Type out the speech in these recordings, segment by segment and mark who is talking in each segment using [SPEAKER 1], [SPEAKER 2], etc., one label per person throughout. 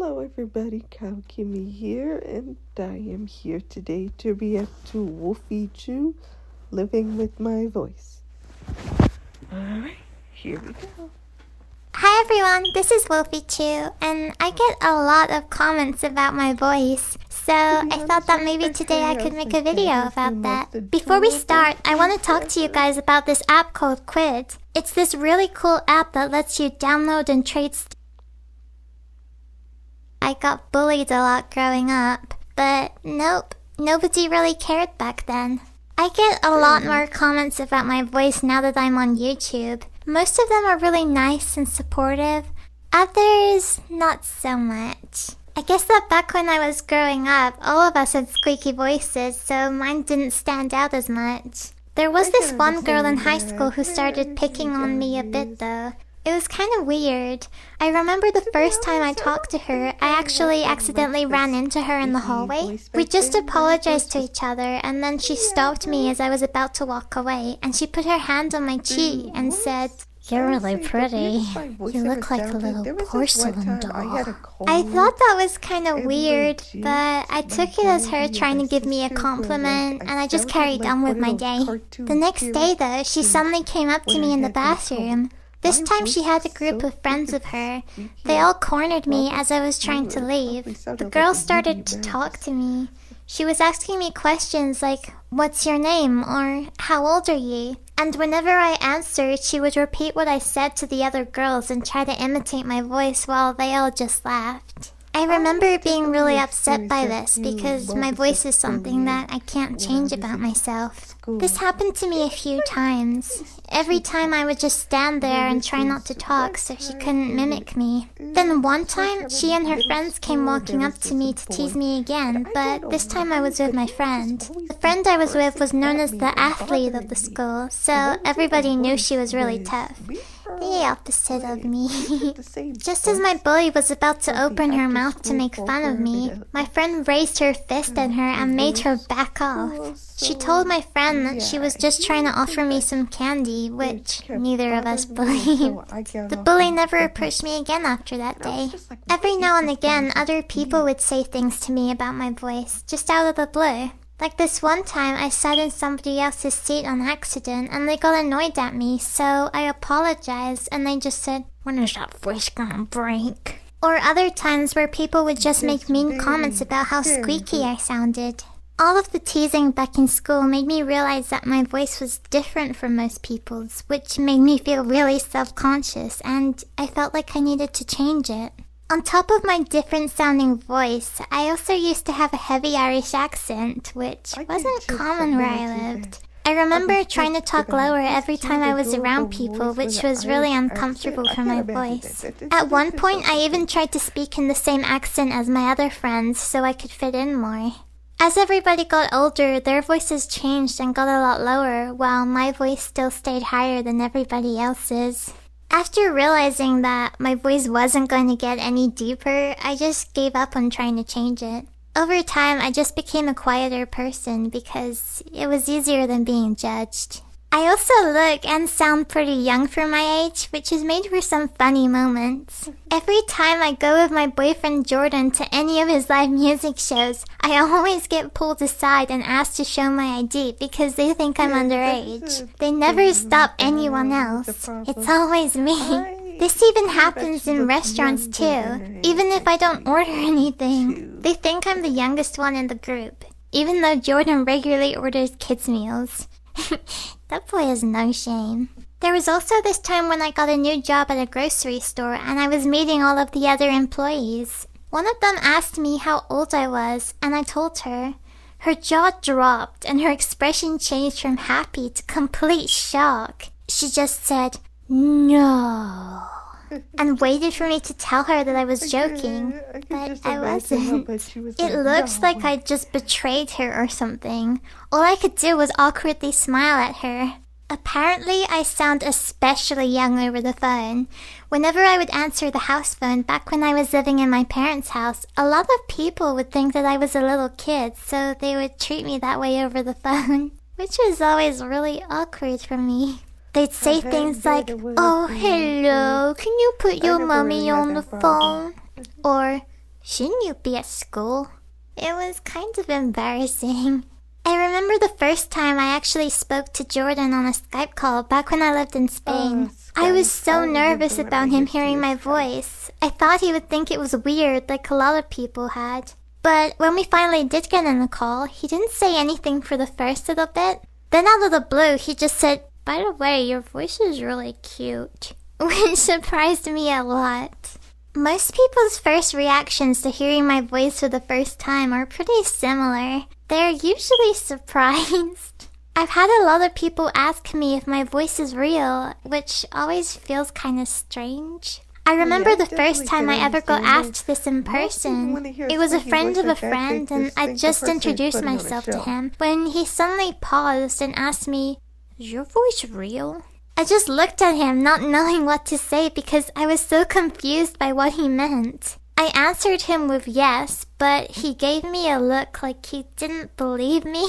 [SPEAKER 1] Hello everybody, Kimmy here, and I am here today to react to Wolfychu, Living with My Voice. Alright, here we go.
[SPEAKER 2] Hi everyone, this is Wolfychu, and I get a lot of comments about my voice, so I thought that maybe today I could make a video about that. Before we start, I want to talk to you guys about this app called Quid. It's this really cool app that lets you download and trade I got bullied a lot growing up, but nope, nobody really cared back then. I get a lot more comments about my voice now that I'm on YouTube. Most of them are really nice and supportive. Others, not so much. I guess that back when I was growing up, all of us had squeaky voices, so mine didn't stand out as much. There was this one girl in high school who started picking on me a bit though. It was kind of weird. I remember the first time I talked to her, I actually accidentally ran into her in the hallway. We just apologized to each other, and then she stopped me as I was about to walk away, and she put her hand on my cheek and said, "You're really pretty. You look like a little porcelain doll." I thought that was kind of weird, but I took it as her trying to give me a compliment, and I just carried on with my day. The next day though, she suddenly came up to me in the bathroom. This time she had a group of friends with her. They all cornered me as I was trying to leave. The girl started to talk to me. She was asking me questions like, "What's your name?" or "How old are you?" And whenever I answered, she would repeat what I said to the other girls and try to imitate my voice while they all just laughed. I remember being really upset by this because my voice is something that I can't change about myself. This happened to me a few times. Every time I would just stand there and try not to talk so she couldn't mimic me. Then one time, she and her friends came walking up to me to tease me again, but this time I was with my friend. The friend I was with was known as the athlete of the school, so everybody knew she was really tough. The opposite of me. Just as my bully was about to open her mouth to make fun of me, my friend raised her fist at her and made her back off. She told my friend that she was just trying to offer me some candy, which neither of us believed. The bully never approached me again after that day. Every now and again, other people would say things to me about my voice, just out of the blue. Like this one time, I sat in somebody else's seat on accident and they got annoyed at me, so I apologized and they just said, "When is that voice gonna break?" Or other times where people would just make mean comments about how squeaky I sounded. All of the teasing back in school made me realize that my voice was different from most people's, which made me feel really self-conscious, and I felt like I needed to change it. On top of my different sounding voice, I also used to have a heavy Irish accent, which wasn't common where I lived. I remember trying to talk lower every time I was around people, which was really uncomfortable for my voice. At one point, I even tried to speak in the same accent as my other friends so I could fit in more. As everybody got older, their voices changed and got a lot lower, while my voice still stayed higher than everybody else's. After realizing that my voice wasn't going to get any deeper, I just gave up on trying to change it. Over time, I just became a quieter person because it was easier than being judged. I also look and sound pretty young for my age, which has made for some funny moments. Every time I go with my boyfriend Jordan to any of his live music shows, I always get pulled aside and asked to show my ID because they think I'm underage. They never stop anyone else. It's always me. This even happens in restaurants too. Even if I don't order anything, they think I'm the youngest one in the group, even though Jordan regularly orders kids' meals. That boy has no shame. There was also this time when I got a new job at a grocery store and I was meeting all of the other employees. One of them asked me how old I was and I told her. Her jaw dropped and her expression changed from happy to complete shock. She just said, "No," and waited for me to tell her that I was joking, but I wasn't. It looked like I just betrayed her or something. All I could do was awkwardly smile at her. Apparently, I sound especially young over the phone. Whenever I would answer the house phone back when I was living in my parents' house, a lot of people would think that I was a little kid, so they would treat me that way over the phone, which was always really awkward for me. They'd say things like, "Oh, hello, can you put your mommy on the phone?" Or, Shouldn't you be at school? It was kind of embarrassing. I remember the first time I actually spoke to Jordan on a Skype call back when I lived in Spain. I was so nervous about him hearing my voice. I thought he would think it was weird, like a lot of people had. But when we finally did get on the call, he didn't say anything for the first little bit. Then out of the blue, he just said, "By the way, your voice is really cute," which surprised me a lot. Most people's first reactions to hearing my voice for the first time are pretty similar. They're usually surprised. I've had a lot of people ask me if my voice is real, which always feels kind of strange. I remember the first time I ever got asked this in person. It was a friend of a friend, and I just introduced myself to him when he suddenly paused and asked me, "Is your voice real?" I just looked at him, not knowing what to say because I was so confused by what he meant. I answered him with yes, but he gave me a look like he didn't believe me.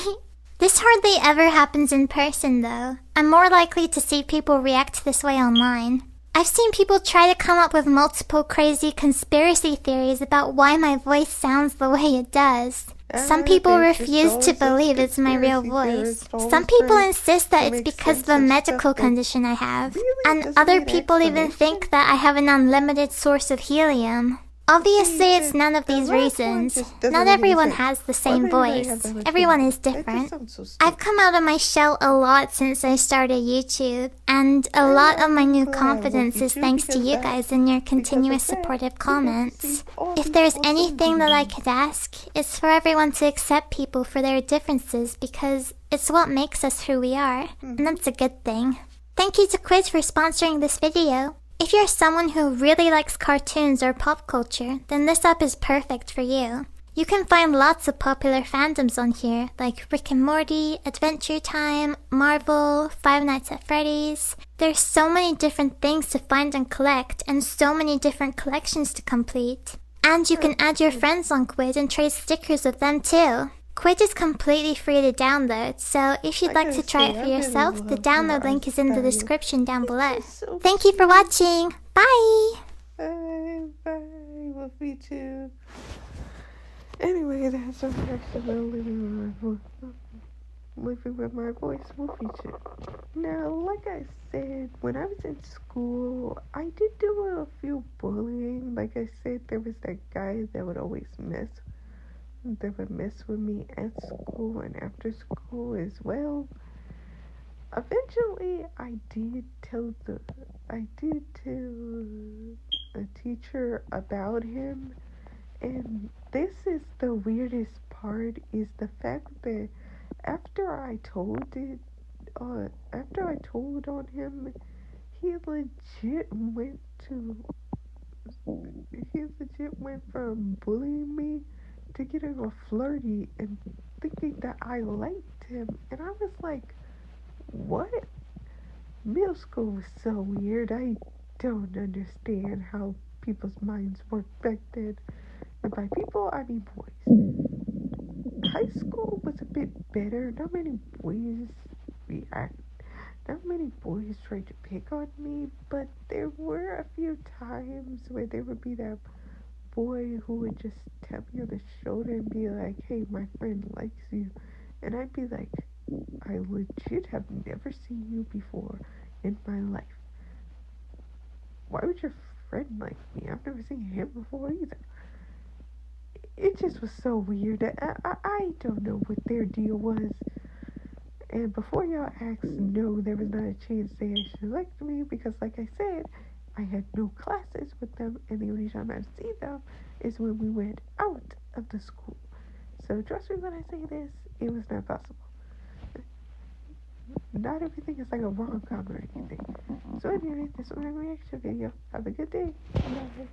[SPEAKER 2] This hardly ever happens in person, though. I'm more likely to see people react this way online. I've seen people try to come up with multiple crazy conspiracy theories about why my voice sounds the way it does. Some people refuse to believe it's my real voice. Some people insist that it's because of a medical condition I have. And other people even think that I have an unlimited source of helium. Obviously, it's none of these reasons. Not everyone has the same voice. Everyone is different. I've come out of my shell a lot since I started YouTube, and a lot of my new confidence is thanks to you guys and your continuous supportive comments. If there's anything that I could ask, it's for everyone to accept people for their differences because it's what makes us who we are, and that's a good thing. Thank you to Quiz for sponsoring this video. If you're someone who really likes cartoons or pop culture, then this app is perfect for you. You can find lots of popular fandoms on here, like Rick and Morty, Adventure Time, Marvel, Five Nights at Freddy's. There's so many different things to find and collect, and so many different collections to complete. And you can add your friends on Quid and trade stickers with them too. Quid is completely free to download, so if you'd like to try it for yourself, the download link is in the description down below. Thank you for watching. Bye!
[SPEAKER 1] Bye, Wolfychu. Anyway, that's our personal living with my voice, Wolfychu. Now, like I said, when I was in school, I did do a few bullying. Like I said, there was that guy that would always mess with me at school and after school as well. Eventually, I did tell a teacher about him, and this is the weirdest part, is the fact that after I told on him, he legit went from bullying me to getting all flirty and thinking that I liked him. And I was like, what? Middle school was so weird. I don't understand how people's minds work back then. And by people, I mean boys. High school was a bit better. Not many boys tried to pick on me, but there were a few times where there would be that boy who would just tap me on the shoulder and be like, "Hey, my friend likes you," and I'd be like, "I legit have never seen you before in my life. Why would your friend like me? I've never seen him before either." It just was so weird. I don't know what their deal was. And before y'all ask, no, there was not a chance they actually liked me because, like I said, I had no classes with them, and the only time I see them is when we went out of the school. So trust me when I say this, it was not possible. Not everything is like a rom-com or anything. So anyway, this was my reaction video. Have a good day. Bye.